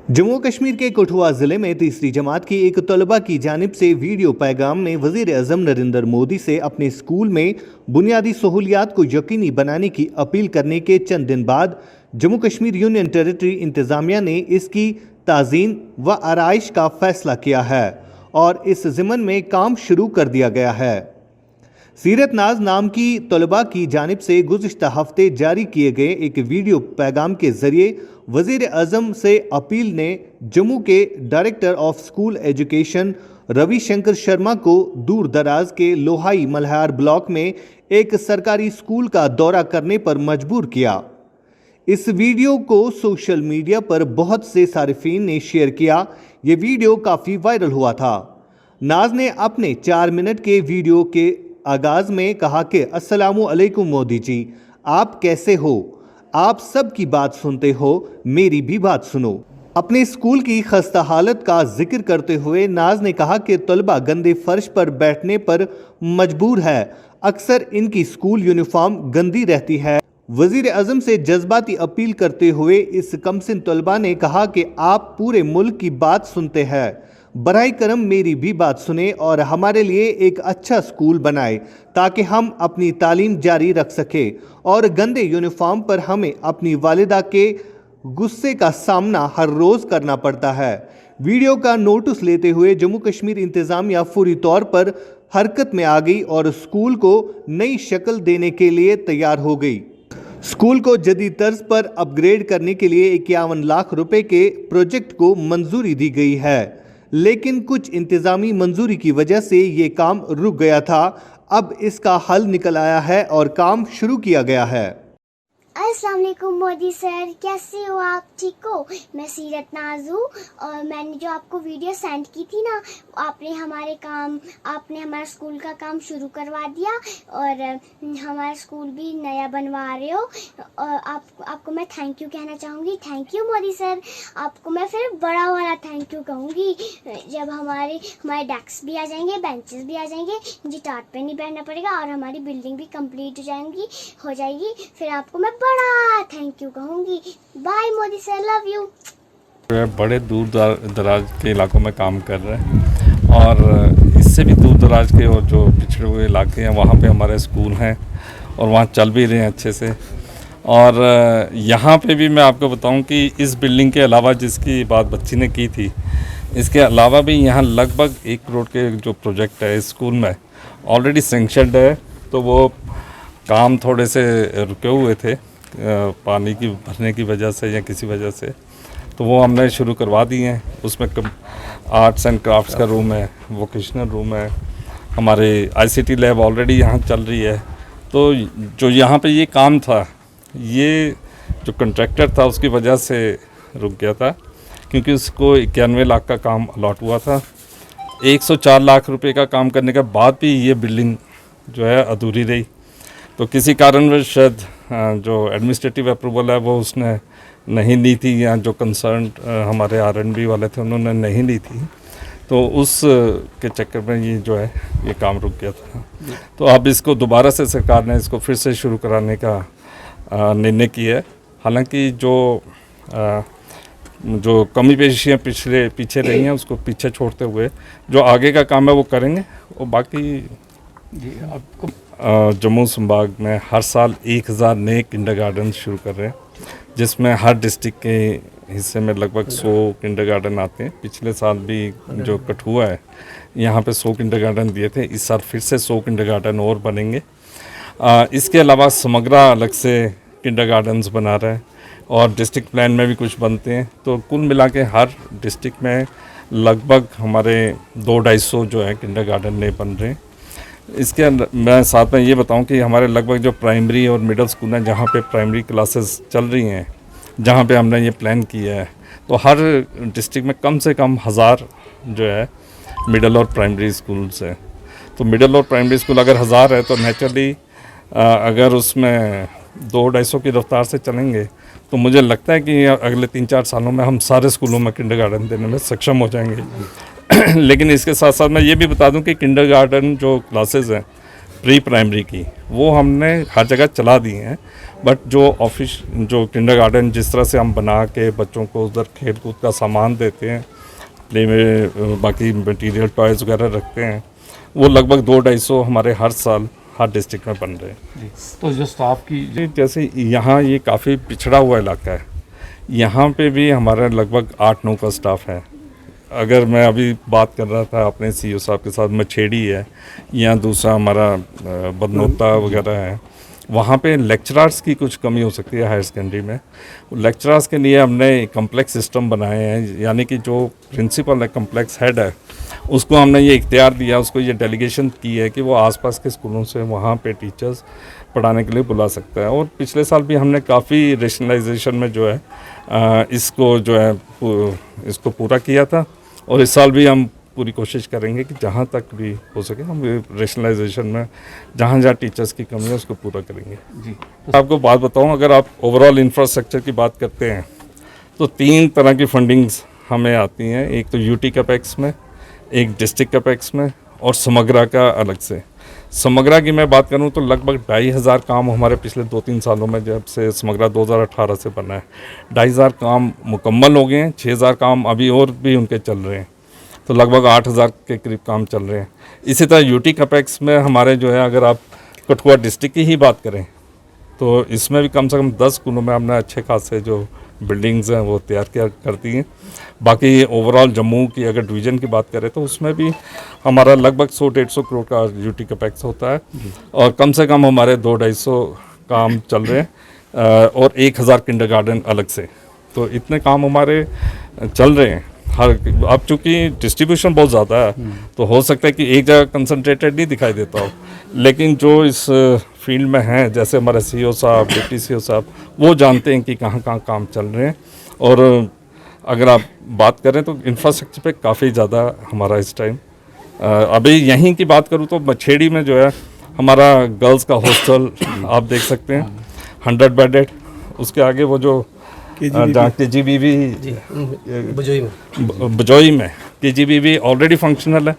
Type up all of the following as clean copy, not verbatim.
जम्मू कश्मीर के कठुआ जिले में तीसरी जमात की एक तलबा की जानिब से वीडियो पैगाम में वज़ीर आज़म नरेंद्र मोदी से अपने स्कूल में बुनियादी सहूलियात को यकीनी बनाने की अपील करने के चंद दिन बाद जम्मू कश्मीर यूनियन टेरिटरी इंतज़ामिया ने इसकी ताज़ीन व आराइश का फैसला किया है और इस ज़िमन में काम शुरू कर दिया गया है। सीरत नाज नाम की तलबा की जानिब से गुज़िश्ता हफ्ते जारी किए गए एक वीडियो पैगाम के ज़रिए वज़ीर आज़म से अपील ने जम्मू के director of school education Ravishankar Sharma को दूर दराज के लोहाई मल्हार ब्लॉक में एक सरकारी स्कूल का दौरा करने पर मजबूर किया। इस वीडियो को सोशल मीडिया पर बहुत से सारिफीन ने शेयर किया। ये वीडियो काफ़ी वायरल हुआ था। नाज ने अपने 4 मिनट के वीडियो के आगाज़ में कहा कि अस्सलामु अलैकुम मोदी जी, आप कैसे हो? आप सब की बात सुनते हो, मेरी भी बात सुनो। अपने स्कूल की खस्ता हालत का जिक्र करते हुए नाज ने कहा कि तलबा गंदे फर्श पर बैठने पर मजबूर है। अक्सर इनकी स्कूल यूनिफॉर्म गंदी रहती है। वज़ीर आज़म से जज्बाती अपील करते हुए इस कमसिन तलबा ने कहा कि आप पूरे मुल्क की बात सुनते हैं, बराए करम मेरी भी बात सुने और हमारे लिए एक अच्छा स्कूल बनाए ताकि हम अपनी तालीम जारी रख सके और गंदे यूनिफॉर्म पर हमें अपनी वालिदा के गुस्से का सामना हर रोज़ करना पड़ता है। वीडियो का नोटिस लेते हुए जम्मू कश्मीर इंतज़ामिया फौरी तौर पर हरकत में आ गई और स्कूल को नई शक्ल देने के लिए तैयार हो गई। स्कूल को जदीद तर्ज पर अपग्रेड करने के लिए 51 लाख रुपए के प्रोजेक्ट को मंजूरी दी गई है, लेकिन कुछ इंतज़ामी मंजूरी की वजह से ये काम रुक गया था। अब इसका हल निकल आया है और काम शुरू किया गया है। अस्सलाम वालेकुम मोदी सर, कैसे हो आप? ठीक हो? मैं सीरत नाज हूँ और मैंने जो आपको वीडियो सेंड की थी ना, आपने हमारा स्कूल का काम शुरू करवा दिया और हमारा स्कूल भी नया बनवा रहे हो और आपको मैं थैंक यू कहना चाहूँगी। Thank you Modi sir. आपको मैं फिर बड़ा वाला थैंक यू कहूँगी जब हमारे डेस्क भी आ जाएंगे, बेंचेस भी आ जाएंगे, मुझे टाट पे नहीं बैठना पड़ेगा और हमारी बिल्डिंग भी कंप्लीट हो जाएगी। फिर आपको मैं बड़ा थैंक यू कहूँगी। Bye Modi sir, love you. बड़े दूर दराज के इलाकों में काम कर रहे हैं और इससे भी दूर दराज के और जो पिछड़े हुए इलाके हैं वहाँ पे हमारे स्कूल हैं और वहाँ चल भी रहे हैं अच्छे से। और यहाँ पे भी मैं आपको बताऊँ कि इस बिल्डिंग के अलावा जिसकी बात बच्ची ने की थी, इसके अलावा भी यहाँ लगभग 1 करोड़ के जो प्रोजेक्ट है इस स्कूल में ऑलरेडी सेंक्शनड है। तो वो काम थोड़े से रुके हुए थे पानी की भरने की वजह से या किसी वजह से, तो वो हमने शुरू करवा दिए हैं। उसमें आर्ट्स एंड क्राफ्ट्स का रूम है, वोकेशनल रूम है, हमारे आईसीटी लैब ऑलरेडी यहाँ चल रही है। तो जो यहाँ पे ये काम था, ये जो कॉन्ट्रैक्टर था उसकी वजह से रुक गया था क्योंकि उसको 91 लाख का काम अलॉट हुआ था। 104 लाख रुपए का काम करने के बाद भी ये बिल्डिंग जो है अधूरी रही। तो किसी कारणवश शायद जो एडमिनिस्ट्रेटिव अप्रूवल है वो उसने नहीं ली थी या जो कंसर्न हमारे आरएनबी वाले थे उन्होंने नहीं ली थी, तो उस के चक्कर में ये जो है ये काम रुक गया था। तो अब इसको दोबारा से सरकार ने इसको फिर से शुरू कराने का निर्णय किया है। हालांकि जो कमी पेशियाँ पीछे रही हैं उसको पीछे छोड़ते हुए जो आगे का काम है वो करेंगे। और बाकी जी आपको जम्मू संभाग में हर साल 1000 नए किंडरगार्टन शुरू कर रहे हैं, जिसमें हर डिस्ट्रिक्ट के हिस्से में लगभग 100 किंडरगार्टन आते हैं। पिछले साल भी जो कठुआ है यहाँ पे 100 किंडरगार्टन दिए थे, इस साल फिर से 100 किंडरगार्टन और बनेंगे। इसके अलावा समग्रा अलग से किंडरगार्टन्स बना रहे हैं और डिस्ट्रिक्ट प्लान में भी कुछ बनते हैं। तो कुल मिला के हर डिस्ट्रिक्ट में लगभग हमारे 200-250 जो है किंडरगार्टन नए बन रहे हैं। इसके मैं साथ में ये बताऊं कि हमारे लगभग जो प्राइमरी और मिडिल स्कूल हैं जहाँ पे प्राइमरी क्लासेस चल रही हैं, जहाँ पे हमने ये प्लान किया है, तो हर डिस्ट्रिक्ट में कम से कम 1000 जो है मिडिल और प्राइमरी स्कूल्स हैं। तो मिडिल और प्राइमरी स्कूल अगर 1000 है तो नेचुरली अगर उसमें 200-250 की रफ्तार से चलेंगे तो मुझे लगता है कि अगले 3-4 सालों में हम सारे स्कूलों में किंडरगार्टन देने में सक्षम हो जाएंगे। लेकिन इसके साथ साथ मैं ये भी बता दूं कि किंडरगार्टन जो क्लासेस हैं प्री प्राइमरी की, वो हमने हर जगह चला दी हैं बट जो ऑफिस जो किंडरगार्टन जिस तरह से हम बना के बच्चों को उधर खेल कूद का सामान देते हैं, प्ले में बाकी मटेरियल टॉयज़ वगैरह रखते हैं, वो लगभग 200-250 हमारे हर साल हर डिस्ट्रिक्ट में बन रहे हैं। जी। तो जो स्टाफ की जैसे यहाँ ये काफ़ी पिछड़ा हुआ इलाका है, यहाँ पे भी हमारा लगभग 8-9 का स्टाफ है। अगर मैं अभी बात कर रहा था अपने सीईओ साहब के साथ, मछेड़ी है या दूसरा हमारा बदनोता वगैरह है, वहाँ पे लेक्चरर्स की कुछ कमी हो सकती है हायर सेकेंडरी में। लेक्चरर्स के लिए हमने कम्प्लेक्स सिस्टम बनाए हैं, यानी कि जो प्रिंसिपल है, कम्प्लेक्स हेड है, उसको हमने ये इख्तियार दिया, उसको ये डेलीगेशन की है कि वो आसपास के स्कूलों से वहाँ पे टीचर्स पढ़ाने के लिए बुला सकता है। और पिछले साल भी हमने काफ़ी रेशनलाइजेशन में जो है इसको जो है इसको पूरा किया था, और इस साल भी हम पूरी कोशिश करेंगे कि जहाँ तक भी हो सके हम रेशनलाइजेशन में जहाँ जहाँ टीचर्स की कमी है उसको पूरा करेंगे। जी। आपको बात बताऊँ, अगर आप ओवरऑल इंफ्रास्ट्रक्चर की बात करते हैं तो 3 तरह की फंडिंग्स हमें आती हैं। एक तो यूटी कैपेक्स में, एक डिस्ट्रिक्ट कैपेक्स में, और समग्रा का अलग से। समग्रा की मैं बात करूं तो लगभग 2,500 काम हमारे पिछले 2-3 सालों में, जब से समग्रा 2018 से बना है, 2,500 काम मुकम्मल हो गए हैं। 6,000 काम अभी और भी उनके चल रहे हैं, तो लगभग 8,000 के करीब काम चल रहे हैं। इसी तरह यूटी कैपेक्स में हमारे जो है, अगर आप कठुआ डिस्ट्रिक्ट की ही बात करें तो इसमें भी कम से कम 10 स्कूलों में हमने अच्छे खासे जो बिल्डिंग्स हैं वो तैयार कर दी हैं। बाकी ओवरऑल जम्मू की अगर डिवीज़न की बात करें तो उसमें भी हमारा लगभग 100-150 करोड़ का यूटी कैपेक्स होता है, और कम से कम हमारे 200-250 काम चल रहे हैं, और 1,000 किंडरगार्टन अलग से। तो इतने काम हमारे चल रहे हैं। अब चूँकि डिस्ट्रीब्यूशन बहुत ज़्यादा है, तो हो सकता है कि एक जगह कंसंट्रेटेड नहीं दिखाई देता हो, लेकिन जो इस फील्ड में हैं, जैसे हमारे सीईओ साहब, डिप्टी सीईओ साहब, वो जानते हैं कि कहाँ कहाँ काम चल रहे हैं। और अगर आप बात करें तो इंफ्रास्ट्रक्चर पे काफ़ी ज़्यादा हमारा इस टाइम, अभी यहीं की बात करूँ तो मछेड़ी में जो है हमारा गर्ल्स का हॉस्टल आप देख सकते हैं, 100 बेडेड। उसके आगे वो जो KGBB बजोई में KGBB ऑलरेडी फंक्शनल है,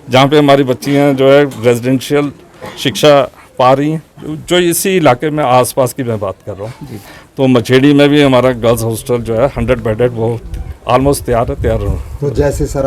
जहाँ पे हमारी बच्चियाँ जो है रेजिडेंशियल शिक्षा पा रही हैं, जो इसी इलाके में आसपास की मैं बात कर रहा हूँ। तो मछेड़ी में भी हमारा गर्ल्स हॉस्टल जो है 100 बेडेड, वो ऑलमोस्ट तैयार है। तो जैसे सर